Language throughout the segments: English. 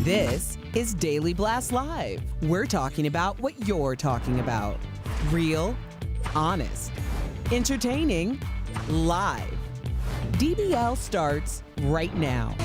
This is Daily Blast Live. We're talking about what you're talking about. Real, honest, entertaining, live. DBL starts right now.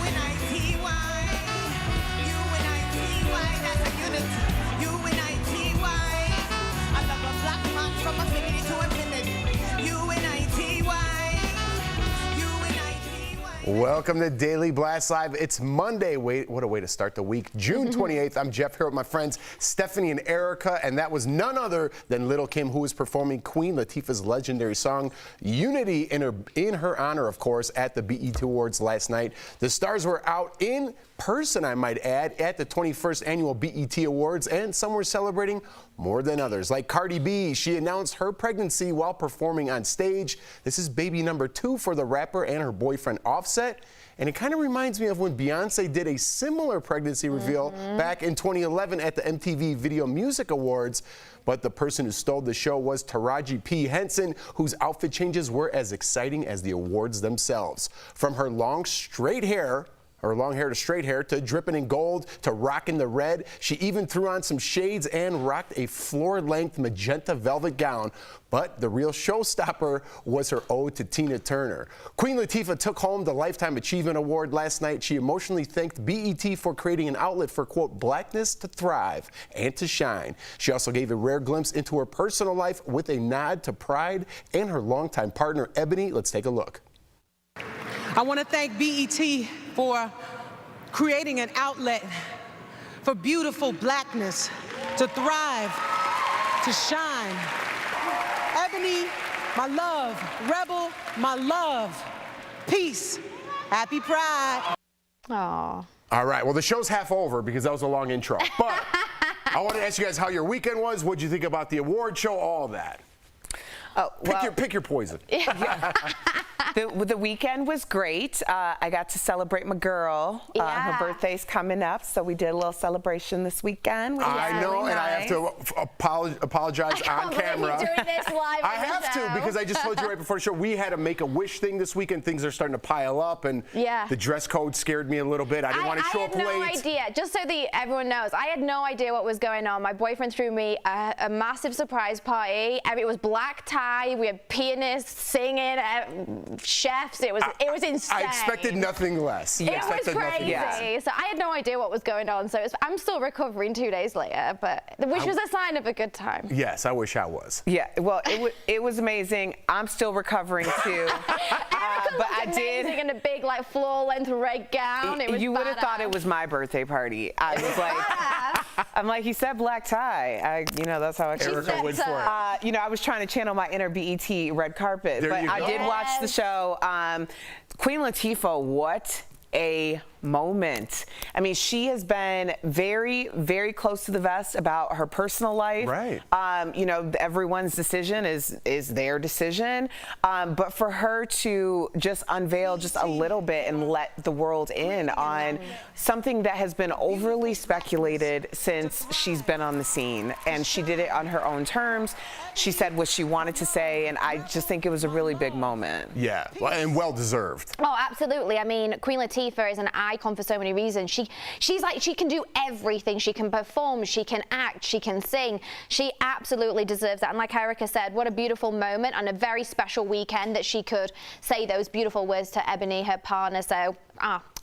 Welcome to Daily Blast Live. It's Monday. What a way to start the week. June 28th. I'm Jeff here with my friends Stephanie and Erica, and that was none other than Little Kim, who was performing Queen Latifah's legendary song Unity in her honor, of course, at the BET Awards last night. The stars were out in person, I might add, at the 21st annual BET Awards, and some were celebrating more than others. Like Cardi B, she announced her pregnancy while performing on stage. This is baby number 2 for the rapper and her boyfriend Offset. And it kind of reminds me of when Beyonce did a similar pregnancy reveal back in 2011 at the MTV Video Music Awards. But the person who stole the show was Taraji P. Henson, whose outfit changes were as exciting as the awards themselves. From her long straight hair, or long hair to straight hair, to dripping in gold, to rocking the red. She even threw on some shades and rocked a floor-length magenta velvet gown. But the real showstopper was her ode to Tina Turner. Queen Latifah took home the Lifetime Achievement Award last night. She emotionally thanked BET for creating an outlet for, quote, blackness to thrive and to shine. She also gave a rare glimpse into her personal life with a nod to pride and her longtime partner, Ebony. Let's take a look. I want to thank BET for creating an outlet for beautiful blackness to thrive, to shine. Ebony, my love. Rebel, my love. Peace. Happy Pride. Aww. All right, well, the show's half over because that was a long intro. But I want to ask you guys how your weekend was. What'd you think about the award show? All of that. Oh, well, pick your poison. The weekend was great. I got to celebrate my girl. Yeah. Her birthday's coming up, so we did a little celebration this weekend. Which I know, really and I have to apologize on camera. He's doing this live I have to, because I just told you right before the show, we had a Make-A-Wish thing this weekend. Things are starting to pile up, and the dress code scared me a little bit. I didn't want to show up late. I had no idea. Just so everyone knows, I had no idea what was going on. My boyfriend threw me a massive surprise party. It was black tie. We had pianists singing, chefs. It was insane. I expected nothing less. It was crazy. So I had no idea what was going on. So I'm still recovering 2 days later, which was a sign of a good time. Yes, I wish I was. Yeah, well, it was amazing. I'm still recovering too. But I did in a big floor-length red gown. It was you would have thought it was my birthday party. I was like, I'm like, he said black tie. That's how I Erica went for it. I was trying to channel my inner BET red carpet, but I did watch the show. Queen Latifah, what a moment. I mean, she has been very, very close to the vest about her personal life. Right. Everyone's decision is their decision. But for her to just unveil just a little bit and let the world in on something that has been overly speculated since she's been on the scene. And she did it on her own terms. She said what she wanted to say, and I just think it was a really big moment. Yeah, and well-deserved. Oh, absolutely. I mean, Queen Latifah is an icon for so many reasons. She can do everything. She can perform, she can act, she can sing. She absolutely deserves that. And like Erica said, what a beautiful moment and a very special weekend that she could say those beautiful words to Ebony, her partner. So,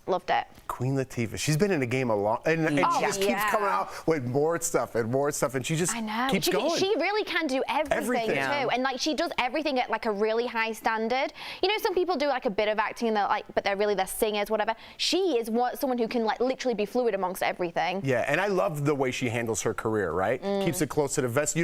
loved it. Queen Latifah, she's been in the game a long, and she just keeps coming out with more stuff, and she just keeps going. She really can do everything too, and she does everything at a really high standard. Some people do a bit of acting and but they're singers, whatever. She is someone who can literally be fluid amongst everything. Yeah, and I love the way she handles her career. Right, keeps it close to the vest.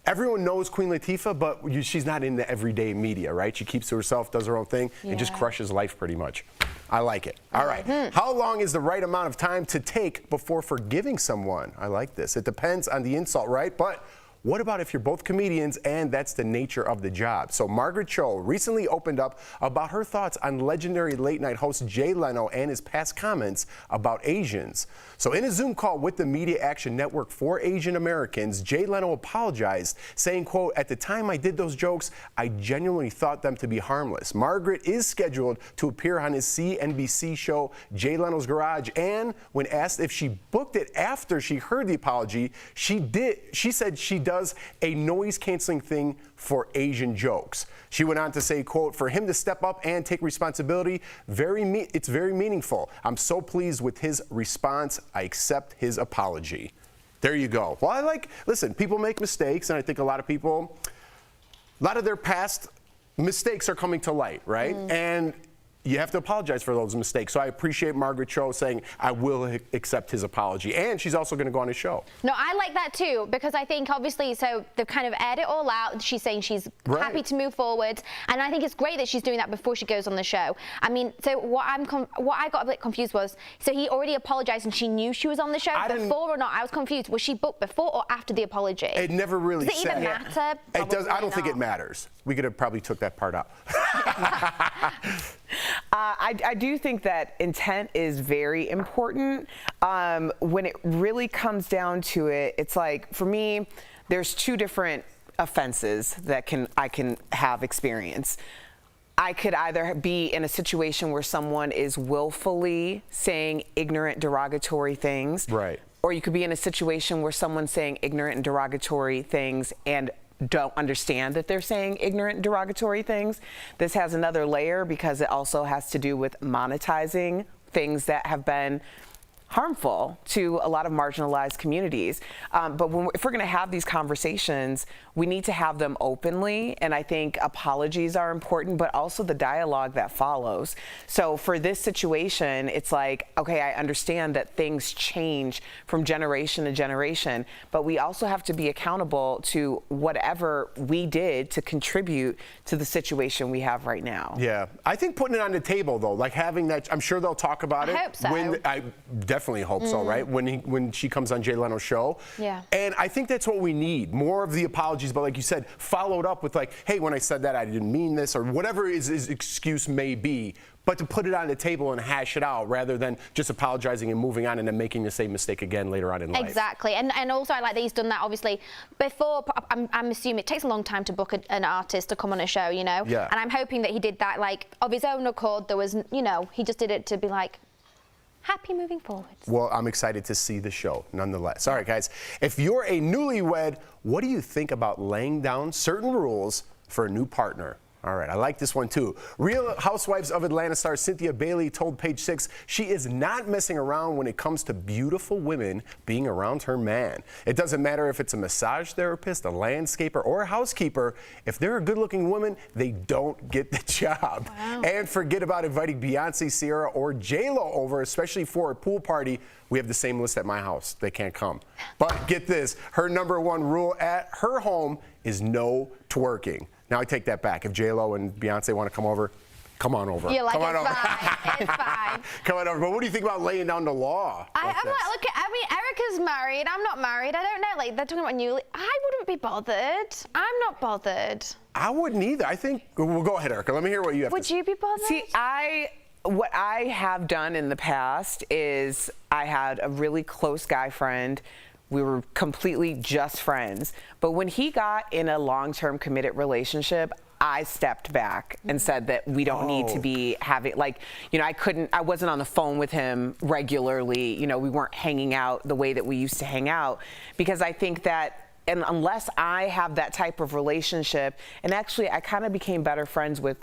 Everyone knows Queen Latifah, but she's not in the everyday media, right? She keeps to herself, does her own thing, and just crushes life pretty much. I like it. All right. How long is the right amount of time to take before forgiving someone? I like this. It depends on the insult, right? But what about if you're both comedians and that's the nature of the job? So Margaret Cho recently opened up about her thoughts on legendary late-night host Jay Leno and his past comments about Asians. So in a Zoom call with the Media Action Network for Asian Americans, Jay Leno apologized, saying, quote, "At the time I did those jokes, I genuinely thought them to be harmless." Margaret is scheduled to appear on his CNBC show, Jay Leno's Garage, and when asked if she booked it after she heard the apology, she said she does a noise-canceling thing for Asian jokes. She went on to say, quote, "For him to step up and take responsibility, it's very meaningful. I'm so pleased with his response. I accept his apology." There you go. Well, listen, people make mistakes, and I think a lot of their past mistakes are coming to light, right? And you have to apologize for those mistakes. So I appreciate Margaret Cho saying, I will accept his apology. And she's also going to go on his show. No, I like that too, because I think obviously, so they've kind of aired it all out. She's saying she's happy to move forward. And I think it's great that she's doing that before she goes on the show. I mean, so what I got a bit confused was, so he already apologized and she knew she was on the show before or not? I was confused. Was she booked before or after the apology? It never really Does it even matter? It does. I don't think it matters. We could have probably took that part out. I do think that intent is very important. When it really comes down to it, it's like, for me, there's two different offenses that I can have experience. I could either be in a situation where someone is willfully saying ignorant, derogatory things. Right. Or you could be in a situation where someone's saying ignorant and derogatory things and don't understand that they're saying ignorant, derogatory things. This has another layer because it also has to do with monetizing things that have been harmful to a lot of marginalized communities. But if we're going to have these conversations, we need to have them openly. And I think apologies are important, but also the dialogue that follows. So for this situation, it's like, okay, I understand that things change from generation to generation, but we also have to be accountable to whatever we did to contribute to the situation we have right now. Yeah. I think putting it on the table, though, like having that, I'm sure they'll talk about it. I hope so. I definitely hope so, right? When she comes on Jay Leno's show. Yeah. And I think that's what we need, more of the apologies, but like you said, followed up with like, hey, when I said that, I didn't mean this, or whatever his excuse may be, but to put it on the table and hash it out rather than just apologizing and moving on and then making the same mistake again later on in life. Exactly. And also I like that he's done that obviously before. I'm assuming it takes a long time to book an artist to come on a show, you know? Yeah. And I'm hoping that he did that like of his own accord. There was, you know, he just did it to be like, happy moving forward. Well, I'm excited to see the show nonetheless. All right, guys, if you're a newlywed, what do you think about laying down certain rules for a new partner? All right, I like this one too. Real Housewives of Atlanta star Cynthia Bailey told Page 6 she is not messing around when it comes to beautiful women being around her man. It doesn't matter if it's a massage therapist, a landscaper, or a housekeeper. If they're a good-looking woman, they don't get the job. Wow. And forget about inviting Beyonce, Sierra, or J-Lo over, especially for a pool party. We have the same list at my house. They can't come. But get this, her #1 rule at her home is no twerking. Now I take that back. If J-Lo and Beyonce want to come over, come on over. You're like, come on it's over. fine. It's fine. Come on over. But what do you think about laying down the law? I'm like, look, I mean, Erica's married. I'm not married. I don't know. Like, they're talking about newly. I wouldn't be bothered. I'm not bothered. I wouldn't either. I think, well, go ahead, Erica. Let me hear what you have to say. Would you be bothered? See, what I have done in the past is I had a really close guy friend. We were completely just friends. But when he got in a long-term committed relationship, I stepped back and said that we don't need to be having, like, you know, I wasn't on the phone with him regularly. You know, we weren't hanging out the way that we used to hang out, because I think that, and unless I have that type of relationship, and actually I kind of became better friends with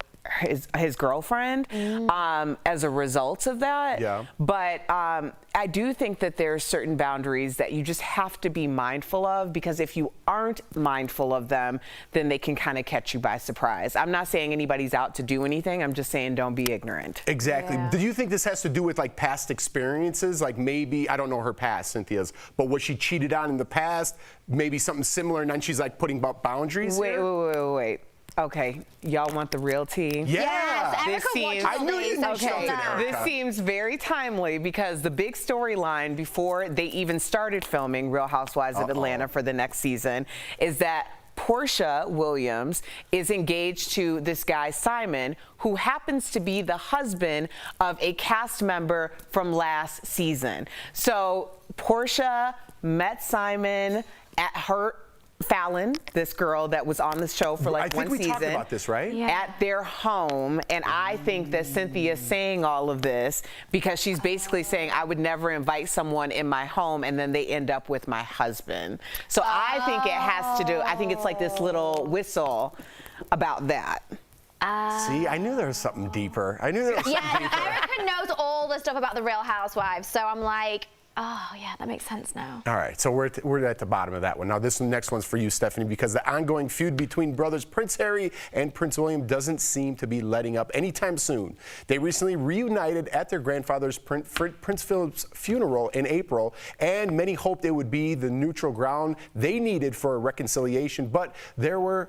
his girlfriend as a result of that. Yeah. But I do think that there's certain boundaries that you just have to be mindful of, because if you aren't mindful of them, then they can kind of catch you by surprise. I'm not saying anybody's out to do anything. I'm just saying don't be ignorant. Exactly. Yeah. Do you think this has to do with like past experiences? Like maybe, I don't know her past, Cynthia's, but what she cheated on in the past, maybe something similar, and then she's like putting boundaries here? Wait. Okay, y'all want the real tea? Yeah. Yes, Erica watches I knew you these, so jumped in, Erica. This seems very timely, because the big storyline before they even started filming Real Housewives of Atlanta for the next season is that Porsha Williams is engaged to this guy, Simon, who happens to be the husband of a cast member from last season. So Porsha met Simon at her Fallon, this girl that was on the show for like one season. I think we talked about this, right? Yeah. At their home, and I think that Cynthia's saying all of this because she's basically saying, I would never invite someone in my home and then they end up with my husband. So I think it has to do, I think it's like this little whistle about that. See, I knew there was something deeper. I knew there was something deeper. Erica knows all the stuff about the Real Housewives, so I'm like, Oh, yeah, that makes sense now. All right, so we're at the bottom of that one. Now, this next one's for you, Stephanie, because the ongoing feud between brothers Prince Harry and Prince William doesn't seem to be letting up anytime soon. They recently reunited at their grandfather's Prince Philip's funeral in April, and many hoped it would be the neutral ground they needed for a reconciliation, but there was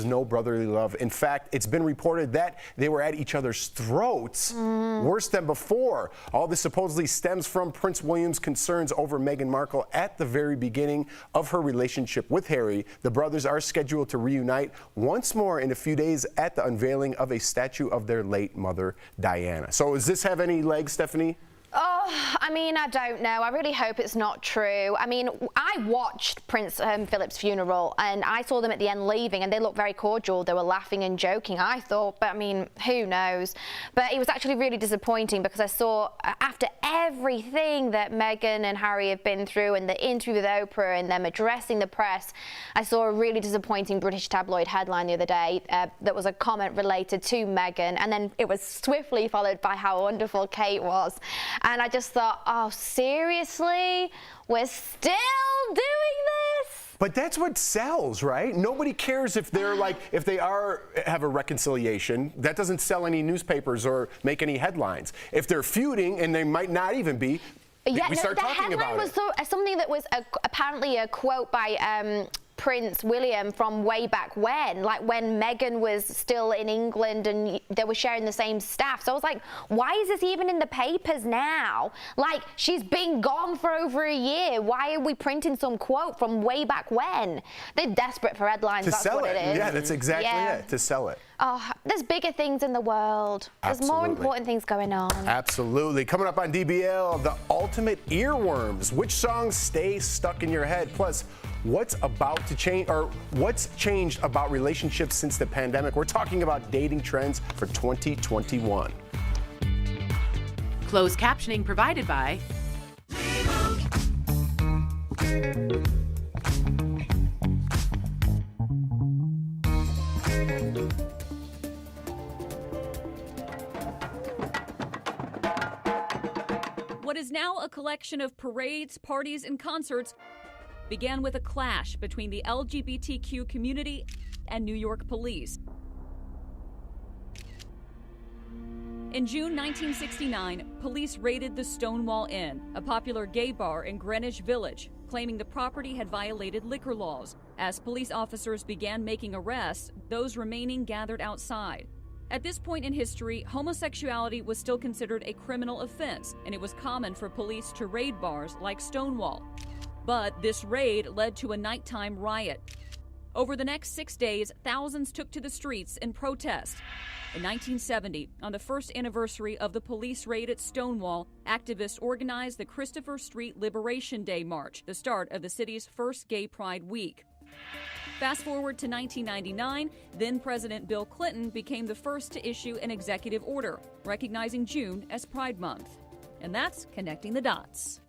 no brotherly love. In fact, it's been reported that they were at each other's throats worse than before. All this supposedly stems from Prince William's concerns over Meghan Markle at the very beginning of her relationship with Harry. The brothers are scheduled to reunite once more in a few days at the unveiling of a statue of their late mother, Diana. So does this have any legs, Stephanie? Oh, I mean, I don't know. I really hope it's not true. I mean, I watched Prince Philip's funeral and I saw them at the end leaving and they looked very cordial. They were laughing and joking, I thought, but I mean, who knows? But it was actually really disappointing because I saw after everything that Meghan and Harry have been through and the interview with Oprah and them addressing the press, I saw a really disappointing British tabloid headline the other day that was a comment related to Meghan, and then it was swiftly followed by how wonderful Kate was. And I just thought, oh, seriously? We're still doing this? But that's what sells, right? Nobody cares if they're if they have a reconciliation. That doesn't sell any newspapers or make any headlines. If they're feuding, and they might not even be, yeah, we start talking about it. The headline was something that was apparently a quote by Prince William from way back when, like when Meghan was still in England and they were sharing the same staff. So I was like, why is this even in the papers now? Like, she's been gone for over a year. Why are we printing some quote from way back when? They're desperate for headlines. To that's sell what it. it is. Yeah, that's exactly it. To sell it. Oh, there's bigger things in the world. There's more important things going on. Absolutely. Coming up on DBL, the ultimate earworms. Which songs stay stuck in your head? Plus, what's about to change, or what's changed about relationships since the pandemic? We're talking about dating trends for 2021. Closed captioning provided by What is now a collection of parades, parties, and concerts began with a clash between the LGBTQ community and New York police. In June 1969, police raided the Stonewall Inn, a popular gay bar in Greenwich Village, claiming the property had violated liquor laws. As police officers began making arrests, those remaining gathered outside. At this point in history, homosexuality was still considered a criminal offense, and it was common for police to raid bars like Stonewall. But this raid led to a nighttime riot. Over the next 6 days, thousands took to the streets in protest. In 1970, on the first anniversary of the police raid at Stonewall, activists organized the Christopher Street Liberation Day March, the start of the city's first Gay Pride Week. Fast forward to 1999, then President Bill Clinton became the first to issue an executive order, recognizing June as Pride Month. And that's connecting the dots.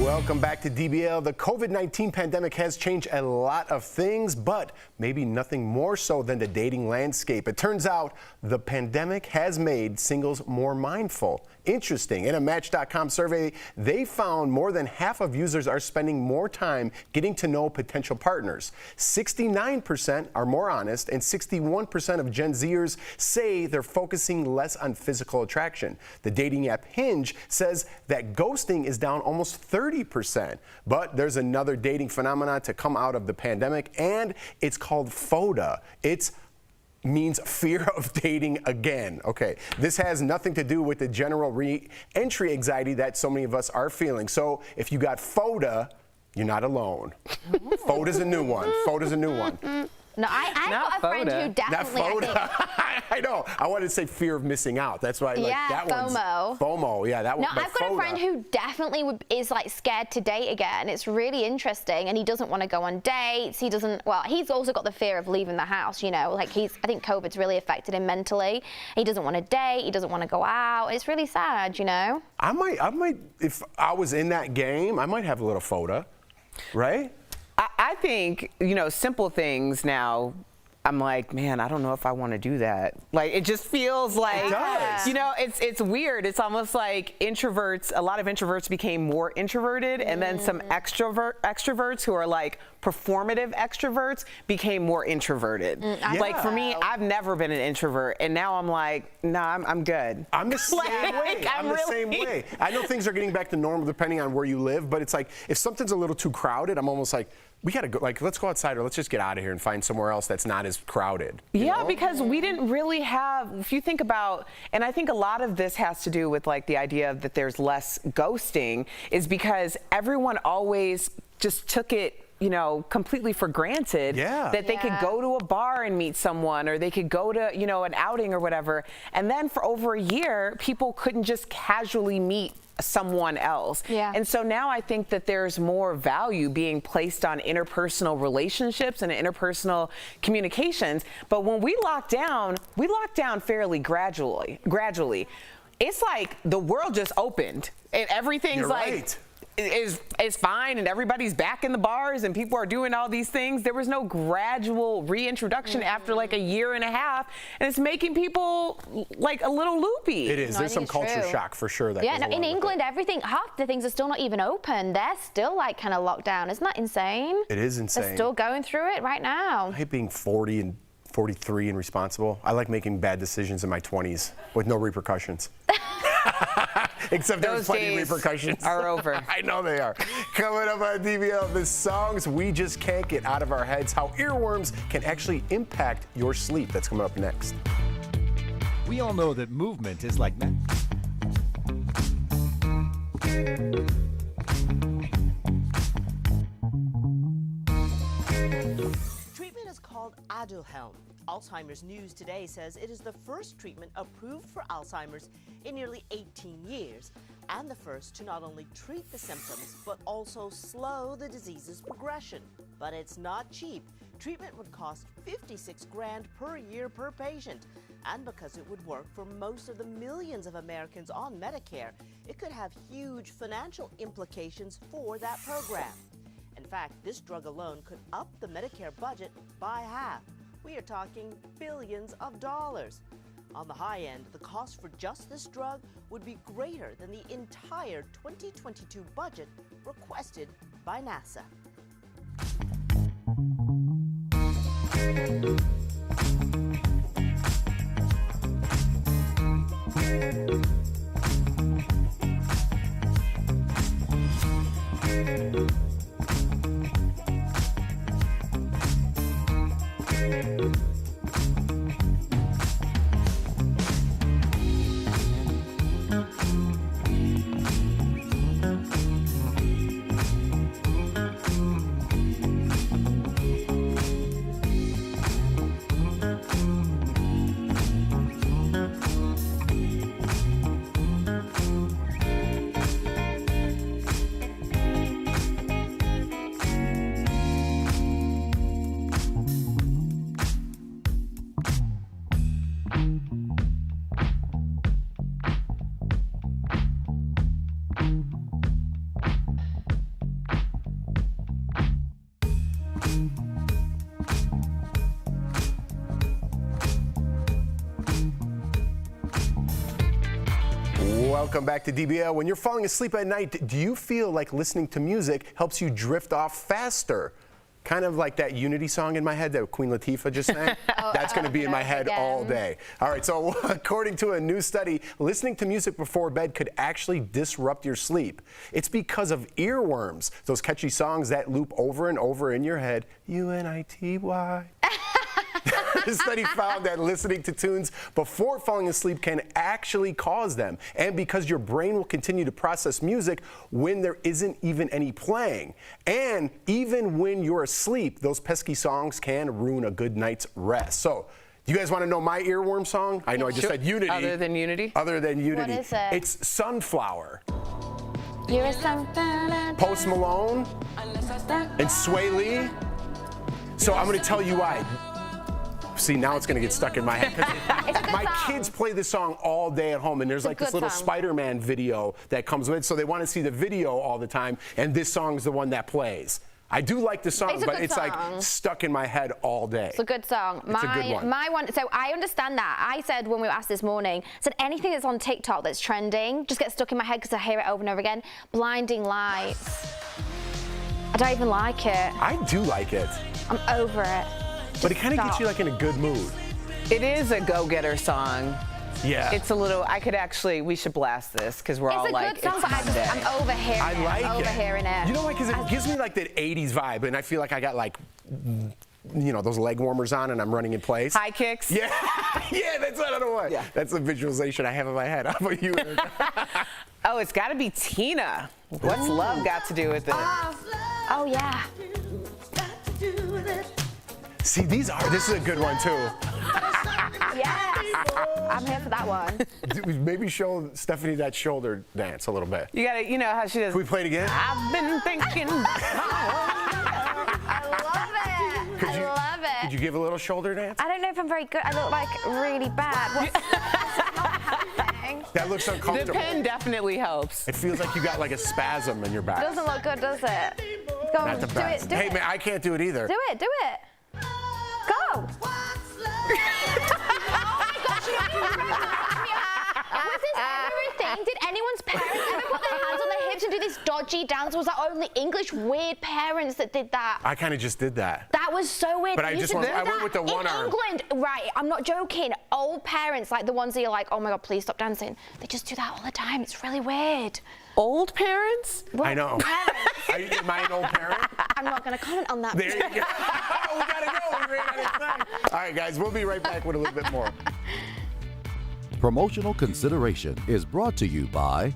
Welcome back to DBL. The COVID-19 pandemic has changed a lot of things, but maybe nothing more so than the dating landscape. It turns out the pandemic has made singles more mindful interesting. In a Match.com survey, they found more than half of users are spending more time getting to know potential partners. 69% are more honest, and 61% of Gen Zers say they're focusing less on physical attraction. The dating app Hinge says that ghosting is down almost 30%. But there's another dating phenomenon to come out of the pandemic, and it's called FODA. It means fear of dating again. Okay, this has nothing to do with the general re-entry anxiety that so many of us are feeling. So if you got FODA, you're not alone. FODA's a new one. FODA's a new one. No, I've got a friend who definitely, Not FODA. I know. I wanted to say fear of missing out. That's why, like, that one's FOMO. Yeah, that one. No, I've got a friend who definitely is like scared to date again. It's really interesting, and he doesn't want to go on dates. He doesn't. Well, he's also got the fear of leaving the house. You know, like I think COVID's really affected him mentally. He doesn't want to date. He doesn't want to go out. It's really sad. You know. I might. If I was in that game, I might have a little FODA, right? I think, you know, simple things now, I'm like, man, I don't know if I want to do that. Like, it just feels like, you know, it's weird. It's almost like introverts, a lot of introverts became more introverted, and then some extroverts who are like performative extroverts became more introverted. Like for me, I've never been an introvert, and now I'm like, nah, I'm good. I'm the same way. I'm the same way. I know things are getting back to normal depending on where you live, but it's like if something's a little too crowded, I'm almost like, we gotta go, like, let's go outside, or let's just get out of here and find somewhere else that's not as crowded. Yeah, because we didn't really have, if you think about, and I think a lot of this has to do with like the idea that there's less ghosting, is because everyone always just took it, you know, completely for granted that they could go to a bar and meet someone, or they could go to, you know, an outing or whatever. And then for over a year, people couldn't just casually meet someone else. And so now I think that there's more value being placed on interpersonal relationships and interpersonal communications. But when we locked down fairly gradually. It's like the world just opened and everything's is fine, and everybody's back in the bars and people are doing all these things. There was no gradual reintroduction after like a year and a half, and it's making people like a little loopy. It is. There's some culture shock for sure. That goes along in with England, everything, half the things are still not even open. They're still like kind of locked down. Isn't that insane? It is insane. They're still going through it right now. I hate being 40 and 43 and responsible. I like making bad decisions in my 20s with no repercussions. Except there's plenty of repercussions. Are over. I know they are. Coming up on DBL, the songs we just can't get out of our heads, how earworms can actually impact your sleep. That's coming up next. We all know that movement is like that. Treatment is called Aduhelm. Alzheimer's News today says it is the first treatment approved for Alzheimer's in nearly 18 years, and the first to not only treat the symptoms, but also slow the disease's progression. But it's not cheap. Treatment would cost $56 grand per year per patient. And because it would work for most of the millions of Americans on Medicare, it could have huge financial implications for that program. In fact, this drug alone could up the Medicare budget by half. We are talking billions of dollars. On the high end, the cost for just this drug would be greater than the entire 2022 budget requested by NASA. Welcome back to DBL. When you're falling asleep at night, do you feel like listening to music helps you drift off faster? Kind of like that Unity song in my head that Queen Latifah just sang. That's going to be in my head all day. All right, so according to a new study, listening to music before bed could actually disrupt your sleep. It's because of earworms, those catchy songs that loop over and over in your head. UNITY. The study found that listening to tunes before falling asleep can actually cause them. And because your brain will continue to process music when there isn't even any playing. And even when you're asleep, those pesky songs can ruin a good night's rest. So, do you guys want to know my earworm song? I know I just said Unity. Other than Unity? Other than Unity. What is it? It's Sunflower. You're a sunflower. Post Malone and Sway Lee. So I'm going to tell you why. See, now it's going to get stuck in my head. My kids play this song all day at home, and there's like this little Spider-Man video that comes with it, so they want to see the video all the time, and this song's the one that plays. I do like the song, but it's like stuck in my head all day. It's a good song. It's a good one. My one, so I understand that. I said when we were asked this morning, said anything that's on TikTok that's trending just gets stuck in my head because I hear it over and over again. Blinding Lights. I don't even like it. I do like it. I'm over it. But it kind of gets you like in a good mood. It is a go-getter song. Yeah. It's a little, we should blast this because we're all like, it's a good song, but I'm overhearing I like I'm overhearing it. You know why? Because it gives me like that 80s vibe, and I feel like I got like, you know, those leg warmers on and I'm running in place. High kicks. Yeah, yeah, that's what I don't know what. Yeah. That's the visualization I have in my head. How about you, Erica? Oh, it's got to be Tina. What's love got to do with it? Oh, yeah. See, this is a good one too. Yes, I'm here for that one. Maybe show Stephanie that shoulder dance a little bit. You gotta, you know how she does. Can we play it again? I've been thinking. I love it. I love it. Could you give a little shoulder dance? I don't know if I'm very good. I look like really bad. What's not happening? That looks uncomfortable. The pen definitely helps. It feels like you got like a spasm in your back. Doesn't look good, does it? Go on, Not the best. Hey, man, I can't do it either. Do it. Go. Oh my gosh, was this ever a thing? Did anyone's parents ever put their hands on their hips and do this dodgy dance? Was that only English weird parents that did that? I kind of just did that. That was so weird. But I went with the one arm. In England, right, I'm not joking, old parents, like the ones that you're like, oh my God, please stop dancing. They just do that all the time. It's really weird. Old parents? Well, I know. Am I an old parent? I'm not going to comment on that. There you go. We got to go. We ran out of time. All right, guys, we'll be right back with a little bit more. Promotional consideration is brought to you by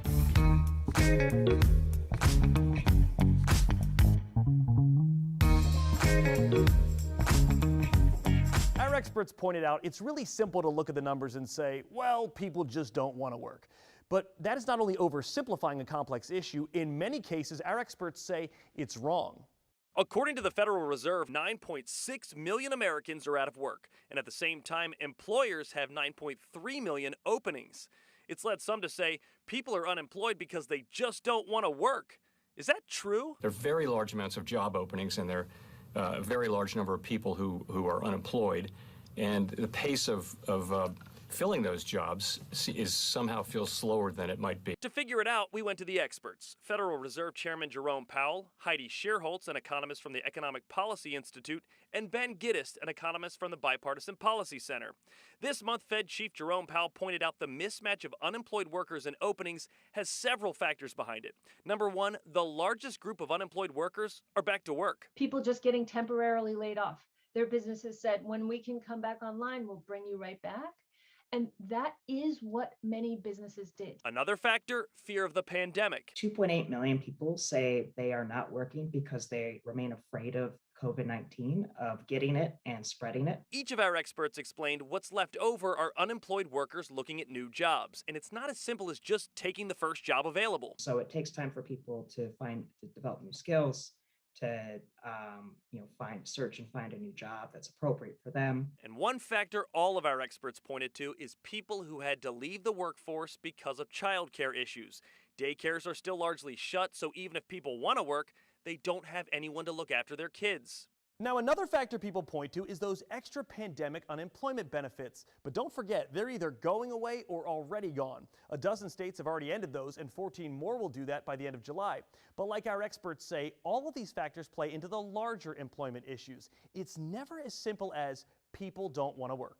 Our experts pointed out it's really simple to look at the numbers and say, well, people just don't want to work. But that is not only oversimplifying a complex issue, in many cases, our experts say it's wrong. According to the Federal Reserve, 9.6 million Americans are out of work, and at the same time, employers have 9.3 million openings. It's led some to say people are unemployed because they just don't want to work. Is that true? There are very large amounts of job openings, and there are a very large number of people who are unemployed, and the pace of filling those jobs somehow feels slower than it might be. To figure it out, we went to the experts. Federal Reserve Chairman Jerome Powell, Heidi Shierholz, an economist from the Economic Policy Institute, and Ben Giddist, an economist from the Bipartisan Policy Center. This month, Fed Chief Jerome Powell pointed out the mismatch of unemployed workers and openings has several factors behind it. Number one, the largest group of unemployed workers are back to work. People just getting temporarily laid off. Their businesses said, when we can come back online, we'll bring you right back. And that is what many businesses did. Another factor, fear of the pandemic. 2.8 million people say they are not working because they remain afraid of COVID-19, of getting it and spreading it. Each of our experts explained what's left over are unemployed workers looking at new jobs. And it's not as simple as just taking the first job available. So it takes time for people to develop new skills, to search and find a new job that's appropriate for them. And one factor all of our experts pointed to is people who had to leave the workforce because of childcare issues. Daycares are still largely shut, so even if people want to work, they don't have anyone to look after their kids. Now, another factor people point to is those extra pandemic unemployment benefits. But don't forget, they're either going away or already gone. A dozen states have already ended those, and 14 more will do that by the end of July. But like our experts say, all of these factors play into the larger employment issues. It's never as simple as people don't want to work.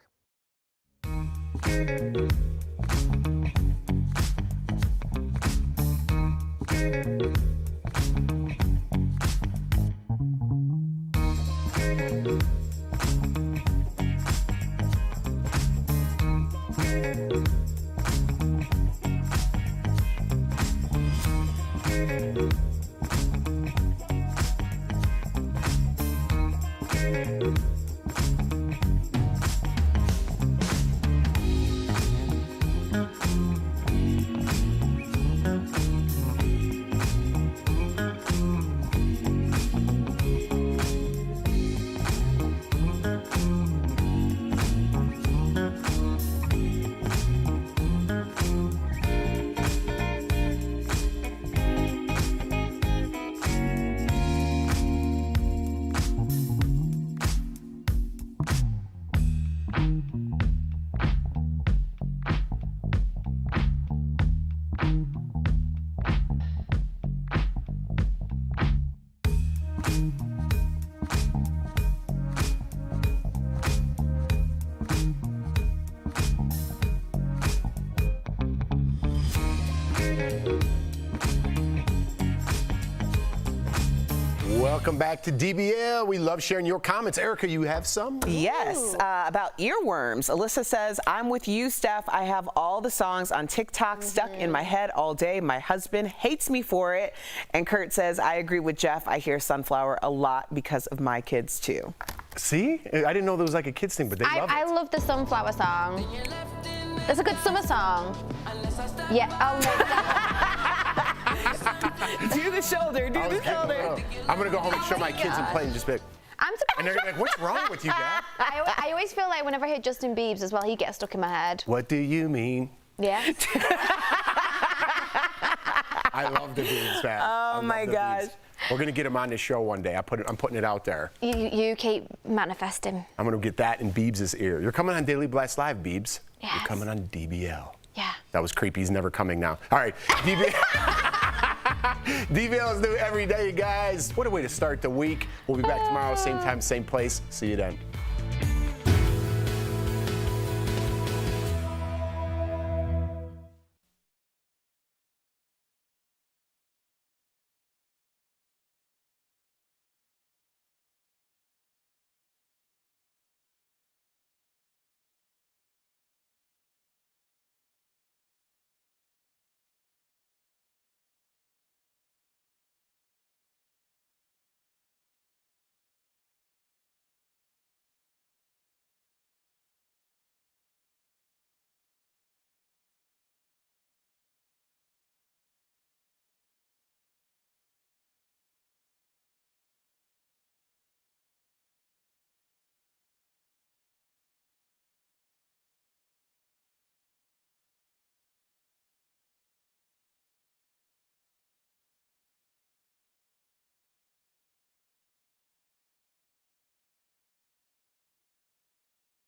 Welcome back to DBL. We love sharing your comments. Erica, you have some? Yes, about earworms. Alyssa says, I'm with you, Steph. I have all the songs on TikTok stuck in my head all day. My husband hates me for it. And Kurt says, I agree with Jeff. I hear Sunflower a lot because of my kids, too. See? I didn't know there was like a kids thing, but they love it. I love the Sunflower song. It's a good summer song. Yeah. Oh, do the shoulder. Do the shoulder. I'm going to go home and show my kids and play and just be like, and they're like, what's wrong with you, Dad? I always feel like whenever I hear Justin Bieber as well, he gets stuck in my head. What do you mean? Yeah. I love the Biebs, man. Oh, my gosh. We're going to get him on the show one day. I'm putting it out there. You keep manifesting. I'm going to get that in Biebs' ear. You're coming on Daily Blast Live, Biebs. Yes. You're coming on DBL. Yeah. That was creepy. He's never coming now. All right. DBL is new every day, guys. What a way to start the week. We'll be back tomorrow, same time, same place. See you then.